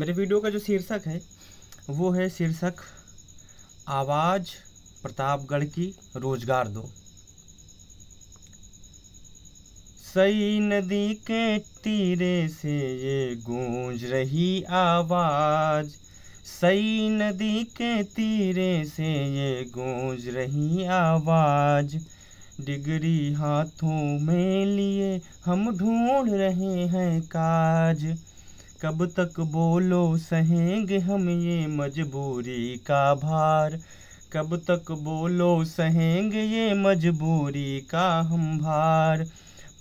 मेरे वीडियो का जो शीर्षक है वो है शीर्षक आवाज़ प्रतापगढ़ की रोजगार दो। सई नदी के तीरे से ये गूंज रही आवाज़, सई नदी के तीरे से ये गूंज रही आवाज़। डिगरी हाथों में लिए हम ढूंढ रहे हैं काज, कब तक बोलो सहेंगे हम ये मजबूरी का भार, कब तक बोलो सहेंगे ये मजबूरी का हम भार।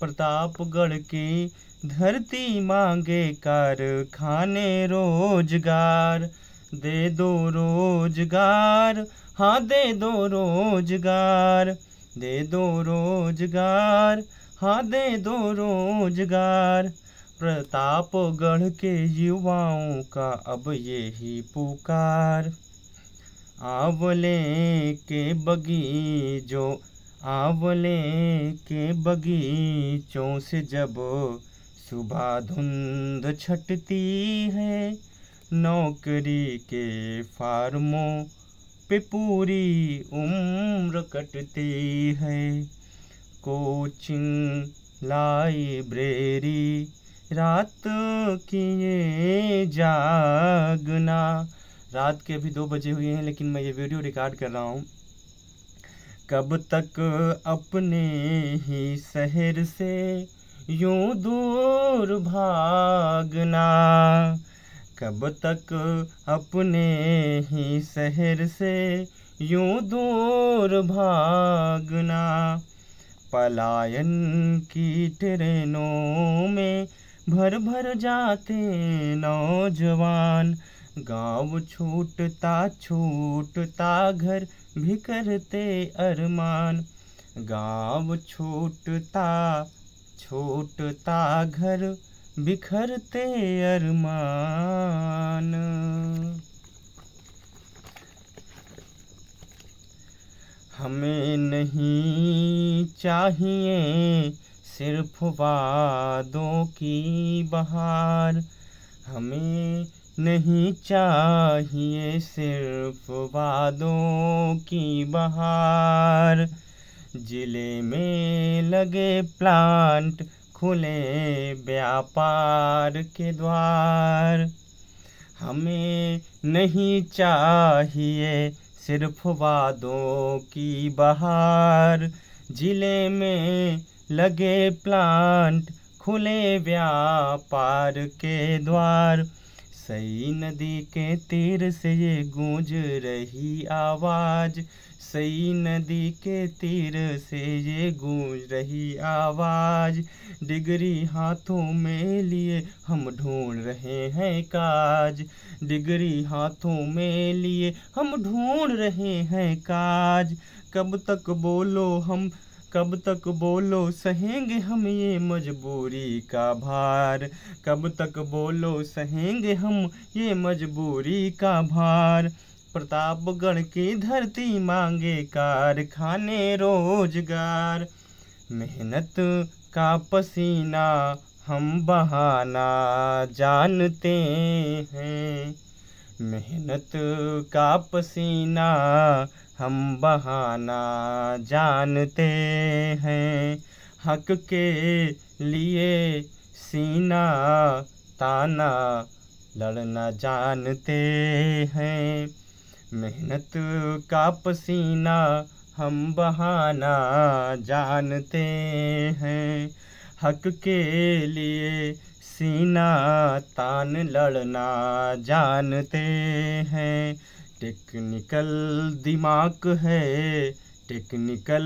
प्रतापगढ़ की धरती मांगे कारखाने रोजगार, दे दो रोजगार, हाँ दे दो रोजगार, दे दो रोजगार, हाँ दे दो रोजगार। प्रतापगढ़ के युवाओं का अब यही पुकार, आंवले के बगीचों, आंवले के बगीचों से जब सुबह धुंध छटती है, नौकरी के फार्मों पे पूरी उम्र कटती है। कोचिंग लाइब्रेरी रात की ये जागना, रात के अभी 2 बजे हुए हैं लेकिन मैं ये वीडियो रिकॉर्ड कर रहा हूँ। कब तक अपने ही शहर से यूं दूर भागना, कब तक अपने ही शहर से यूं दूर भागना। पलायन की ट्रेनों में भर भर जाते नौजवान, गाँव छूटता छूटता घर बिखरते अरमान, गाँव छूटता छूटता घर बिखरते अरमान। हमें नहीं चाहिए सिर्फ वादों की बहार, हमें नहीं चाहिए सिर्फ वादों की बहार। जिले में लगे प्लांट, खुले व्यापार के द्वार, हमें नहीं चाहिए सिर्फ वादों की बहार। जिले में लगे प्लांट, खुले व्यापार के द्वार, सई नदी के तीर से ये गूंज रही आवाज़, सई नदी के तीर से ये गूंज रही आवाज़। डिगरी हाथों में लिए हम ढूंढ रहे हैं काज, डिगरी हाथों में लिए हम ढूंढ रहे हैं काज। कब तक बोलो हम, कब तक बोलो सहेंगे हम ये मजबूरी का भार, कब तक बोलो सहेंगे हम ये मजबूरी का भार। प्रतापगढ़ की धरती मांगे कारखाने रोजगार, मेहनत का पसीना हम बहाना जानते हैं, मेहनत का पसीना हम बहाना जानते हैं। हक के लिए सीना ताना लड़ना जानते हैं, मेहनत का पसीना हम बहाना जानते हैं। हक के लिए सीना तान लड़ना जानते हैं। टेक्निकल दिमाग है, टेक्निकल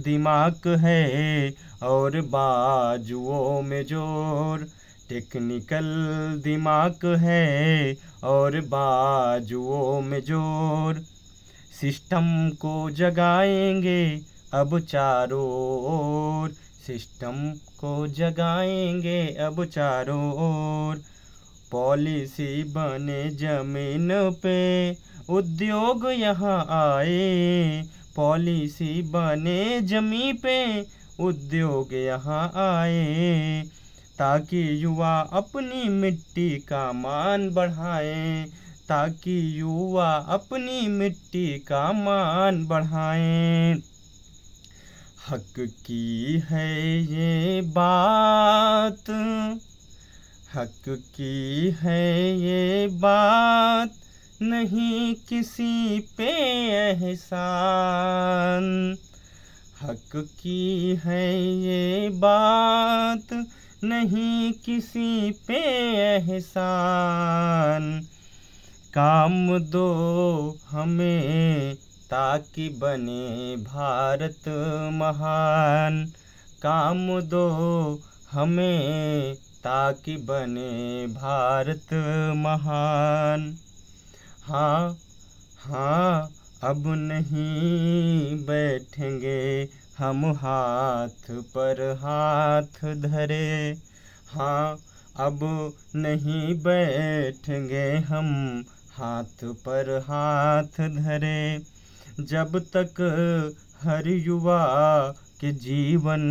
दिमाग है और बाजुओं में जोर, टेक्निकल दिमाग है और बाजुओं में जोर। सिस्टम को जगाएंगे अब चारों ओर, सिस्टम को जगाएंगे अब चारों ओर। पॉलिसी बने जमीन पे उद्योग यहाँ आए, पॉलिसी बने जमीन पे उद्योग यहाँ आए। ताकि युवा अपनी मिट्टी का मान बढ़ाएं, ताकि युवा अपनी मिट्टी का मान बढ़ाएं। हक की है ये बात, हक की है ये बात, नहीं किसी पे एहसान। हक की है ये बात, नहीं किसी पे एहसान। काम दो हमें ताकि बने भारत महान, काम दो हमें ताकि बने भारत महान। हाँ हाँ अब नहीं बैठेंगे हम हाथ पर हाथ धरे, हाँ अब नहीं बैठेंगे हम हाथ पर हाथ धरे। जब तक हर युवा के जीवन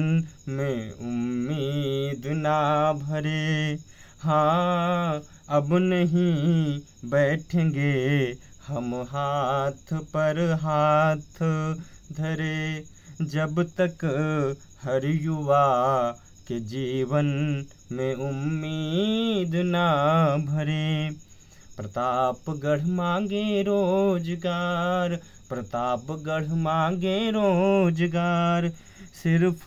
में उम्मीद ना भरे, हाँ अब नहीं बैठेंगे हम हाथ पर हाथ धरे। जब तक हर युवा के जीवन में उम्मीद ना भरे। प्रतापगढ़ मांगे रोजगार, प्रतापगढ़ मांगे रोजगार, सिर्फ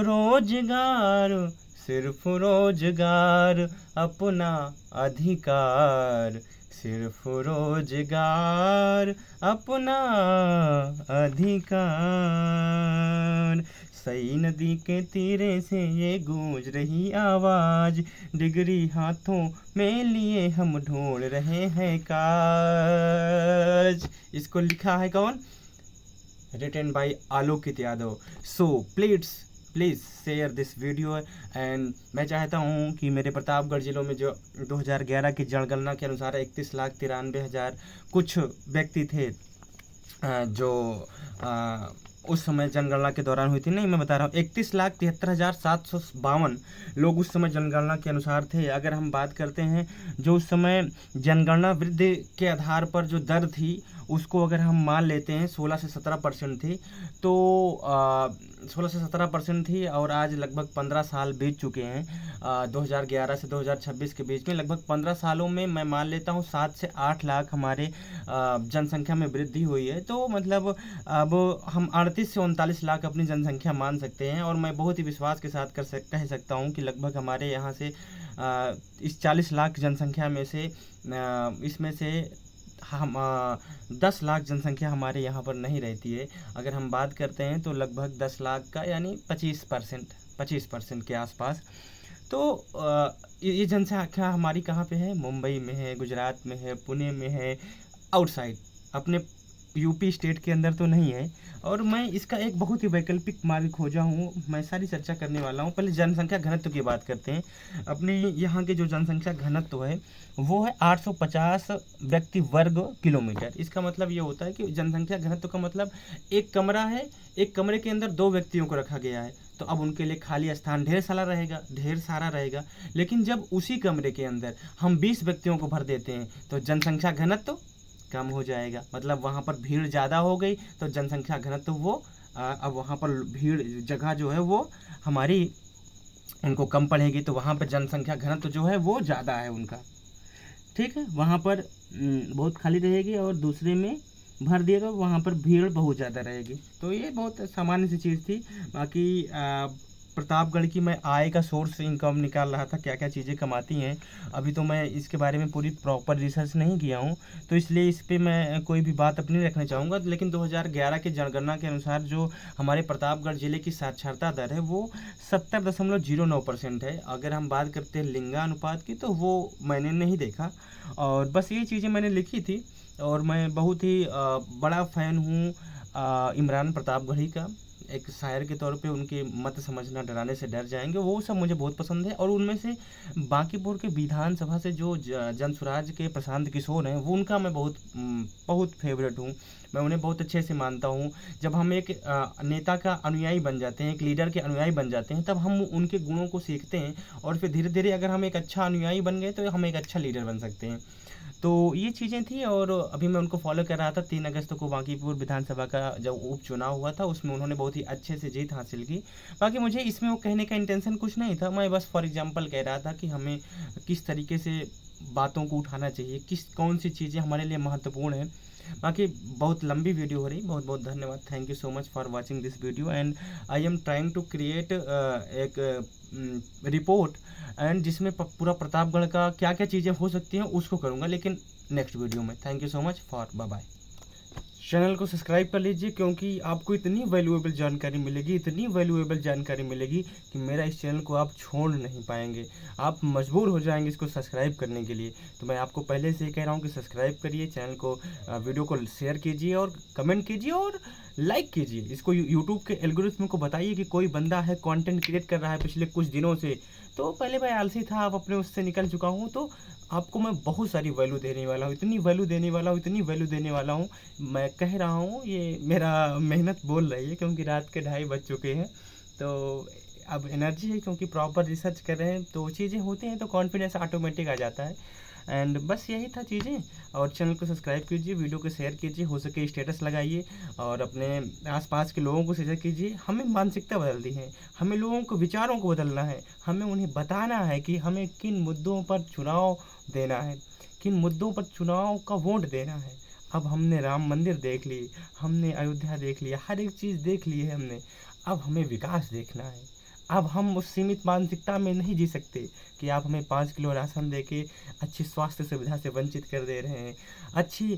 रोजगार, सिर्फ रोजगार अपना अधिकार, सिर्फ रोजगार अपना अधिकार। सई नदी के तीरे से ये गूंज रही आवाज, डिग्री हाथों में लिए हम ढूंढ रहे हैं काज। इसको लिखा है कौन? Written by Alokit Yadav. So please share this video. And मैं चाहता हूँ कि मेरे प्रतापगढ़ ज़िलों में जो 2011 की जनगणना के अनुसार 31,93,000 कुछ व्यक्ति थे जो उस समय जनगणना के दौरान हुई थी। नहीं, मैं बता रहा हूँ 31,73,752 लोग उस समय जनगणना के अनुसार थे। अगर हम बात करते हैं जो उस समय जनगणना वृद्धि के आधार पर जो दर थी उसको अगर हम मान लेते हैं 16 से 17% थी, तो 16 से 17% थी और आज लगभग 15 साल बीत चुके हैं। 2011 से 2026 के बीच में लगभग 15 सालों में मैं मान लेता हूँ 7 से 8 लाख हमारे जनसंख्या में वृद्धि हुई है। तो मतलब अब हम 38 से 39 लाख अपनी जनसंख्या मान सकते हैं। और मैं बहुत ही विश्वास के साथ कह सकता हूँ कि लगभग हमारे यहाँ से इस 40 लाख जनसंख्या में से इसमें से हम 10 लाख जनसंख्या हमारे यहाँ पर नहीं रहती है। अगर हम बात करते हैं तो लगभग 10 लाख का यानी 25% के आसपास। तो ये जनसंख्या हमारी कहाँ पे है? मुंबई में है, गुजरात में है, पुणे में है, आउटसाइड अपने यूपी स्टेट के अंदर तो नहीं है। और मैं इसका एक बहुत ही वैकल्पिक मार्ग खोजा हूँ, मैं सारी चर्चा करने वाला हूँ। पहले जनसंख्या घनत्व की बात करते हैं। अपने यहाँ के जो जनसंख्या घनत्व है वो है 850 व्यक्ति वर्ग किलोमीटर। इसका मतलब ये होता है कि जनसंख्या घनत्व का मतलब एक कमरा है, एक कमरे के अंदर 2 व्यक्तियों को रखा गया है, तो अब उनके लिए खाली स्थान ढेर सारा रहेगा। लेकिन जब उसी कमरे के अंदर हम 20 व्यक्तियों को भर देते हैं तो जनसंख्या घनत्व कम हो जाएगा। मतलब वहाँ पर भीड़ ज़्यादा हो गई तो जनसंख्या घनत्व वो अब वहाँ पर भीड़ जगह जो है वो हमारी उनको कम पड़ेगी, तो वहाँ पर जनसंख्या घनत्व जो है वो ज़्यादा है उनका। ठीक है, वहाँ पर बहुत खाली रहेगी और दूसरे में भर दिया तो वहाँ पर भीड़ बहुत ज़्यादा रहेगी। तो ये बहुत सामान्य सी चीज़ थी। बाकी प्रतापगढ़ की मैं आय का सोर्स इनकम निकाल रहा था, क्या क्या चीज़ें कमाती हैं। अभी तो मैं इसके बारे में पूरी प्रॉपर रिसर्च नहीं किया हूँ, तो इसलिए इस पर मैं कोई भी बात अपनी रखना चाहूँगा। लेकिन 2011 की जनगणना के अनुसार जो हमारे प्रतापगढ़ ज़िले की साक्षरता दर है वो 70.09% है। अगर हम बात करते हैं लिंगानुपात की तो वो मैंने नहीं देखा, और बस ये चीज़ें मैंने लिखी थी। और मैं बहुत ही बड़ा फ़ैन हूँ इमरान प्रतापगढ़ी का। एक शायर के तौर पे उनके मत समझना, डराने से डर जाएंगे, वो सब मुझे बहुत पसंद है। और उनमें से बांकीपुर के विधानसभा से जो जनसुराज के प्रशांत किशोर हैं, वो उनका मैं बहुत फेवरेट हूँ। मैं उन्हें बहुत अच्छे से मानता हूँ। जब हम एक नेता का अनुयायी बन जाते हैं, एक लीडर के अनुयायी बन जाते हैं, तब हम उनके गुणों को सीखते हैं और फिर धीरे धीरे अगर हम एक अच्छा अनुयायी बन गए तो हम एक अच्छा लीडर बन सकते हैं। तो ये चीज़ें थी। और अभी मैं उनको फॉलो कर रहा था। 3 अगस्त को बांकीपुर विधानसभा का जब उपचुनाव हुआ था, उसमें उन्होंने बहुत ही अच्छे से जीत हासिल की। बाकी मुझे इसमें वो कहने का इंटेंशन कुछ नहीं था, मैं बस फॉर एग्जांपल कह रहा था कि हमें किस तरीके से बातों को उठाना चाहिए, कौन सी चीज़ें हमारे लिए महत्वपूर्ण हैं। बाकी बहुत लंबी वीडियो हो रही, बहुत बहुत धन्यवाद। Thank you so much for watching this video and I am trying to create एक रिपोर्ट एंड जिसमें पूरा प्रतापगढ़ का क्या क्या चीज़ें हो सकती हैं उसको करूँगा, लेकिन नेक्स्ट वीडियो में। Thank you so much for bye bye. Channel को सब्सक्राइब कर लीजिए, क्योंकि आपको इतनी वैल्यूएबल जानकारी मिलेगी, इतनी वैल्यूएबल जानकारी मिलेगी कि मेरा इस चैनल को आप छोड़ नहीं पाएंगे। आप मजबूर हो जाएंगे इसको सब्सक्राइब करने के लिए। तो मैं आपको पहले से ही कह रहा हूँ कि सब्सक्राइब करिए चैनल को, वीडियो को शेयर कीजिए और कमेंट कीजिए और लाइक कीजिए। इसको यूट्यूब के एल्गोरिथम को बताइए कि कोई बंदा है कंटेंट क्रिएट कर रहा है पिछले कुछ दिनों से, तो पहले मैं आलसी था, अब अपने उससे निकल चुका हूँ, तो आपको मैं बहुत सारी वैल्यू देने वाला हूँ, इतनी वैल्यू देने वाला हूँ, इतनी वैल्यू देने वाला हूँ। मैं कह रहा हूँ, ये मेरा मेहनत बोल रही है, क्योंकि रात के 2:30 बज चुके हैं। तो अब एनर्जी है, क्योंकि प्रॉपर रिसर्च कर रहे हैं, तो चीज़ें होती हैं तो कॉन्फिडेंस ऑटोमेटिक आ जाता है। एंड बस यही था चीज़ें। और चैनल को सब्सक्राइब कीजिए, वीडियो को शेयर कीजिए, हो सके स्टेटस लगाइए और अपने आसपास के लोगों को शेयर कीजिए। हमें मानसिकता बदलनी है, हमें लोगों को विचारों को बदलना है, हमें उन्हें बताना है कि हमें किन मुद्दों पर चुनाव देना है, किन मुद्दों पर चुनाव का वोट देना है। अब हमने राम मंदिर देख ली, हमने अयोध्या देख लिया, हर एक चीज़ देख ली है हमने। अब हमें विकास देखना है। अब हम उस सीमित मानसिकता में नहीं जी सकते कि आप हमें 5 किलो राशन देके अच्छी स्वास्थ्य सुविधा से वंचित कर दे रहे हैं, अच्छी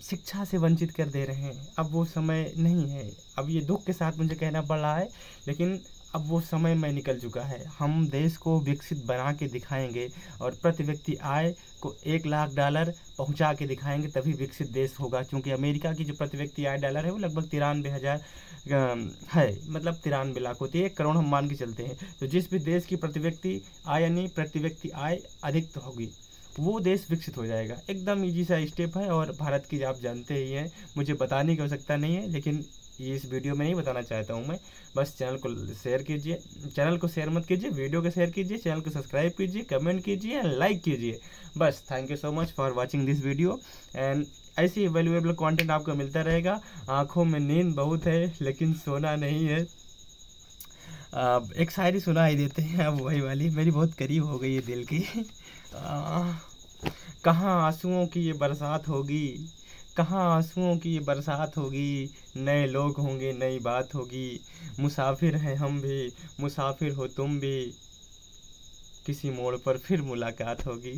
शिक्षा से वंचित कर दे रहे हैं। अब वो समय नहीं है। अब ये दुख के साथ मुझे कहना पड़ रहा है, लेकिन अब वो समय में निकल चुका है। हम देश को विकसित बना के दिखाएंगे और प्रति व्यक्ति आय को $1,00,000 पहुंचा के दिखाएंगे, तभी विकसित देश होगा। क्योंकि अमेरिका की जो प्रति व्यक्ति आय डॉलर है वो लगभग 93,000 है, मतलब 93 लाख होती है, 1 करोड़ हम मान के चलते हैं। तो जिस भी देश की प्रति व्यक्ति आय यानी प्रति व्यक्ति आय अधिक होगी, वो देश विकसित हो जाएगा। एकदम ईजी सा स्टेप है और भारत की आप जानते ही हैं, मुझे बताने की आवश्यकता नहीं है, लेकिन ये इस वीडियो में नहीं बताना चाहता हूँ मैं। बस चैनल को शेयर कीजिए, चैनल को शेयर मत कीजिए, वीडियो को शेयर कीजिए, चैनल को सब्सक्राइब कीजिए, कमेंट कीजिए, लाइक कीजिए। बस thank you so much for watching this video and ऐसी वैल्यूएबल कंटेंट आपको मिलता रहेगा। आँखों में नींद बहुत है, लेकिन सोना नहीं है। एक शायरी सुनाई देते हैं, अब वही वाली मेरी बहुत करीब हो गई है दिल की। कहाँ आंसुओं की ये बरसात होगी, कहाँ आंसुओं की ये बरसात होगी, नए लोग होंगे, नई बात होगी। मुसाफिर हैं हम भी, मुसाफिर हो तुम भी, किसी मोड़ पर फिर मुलाकात होगी।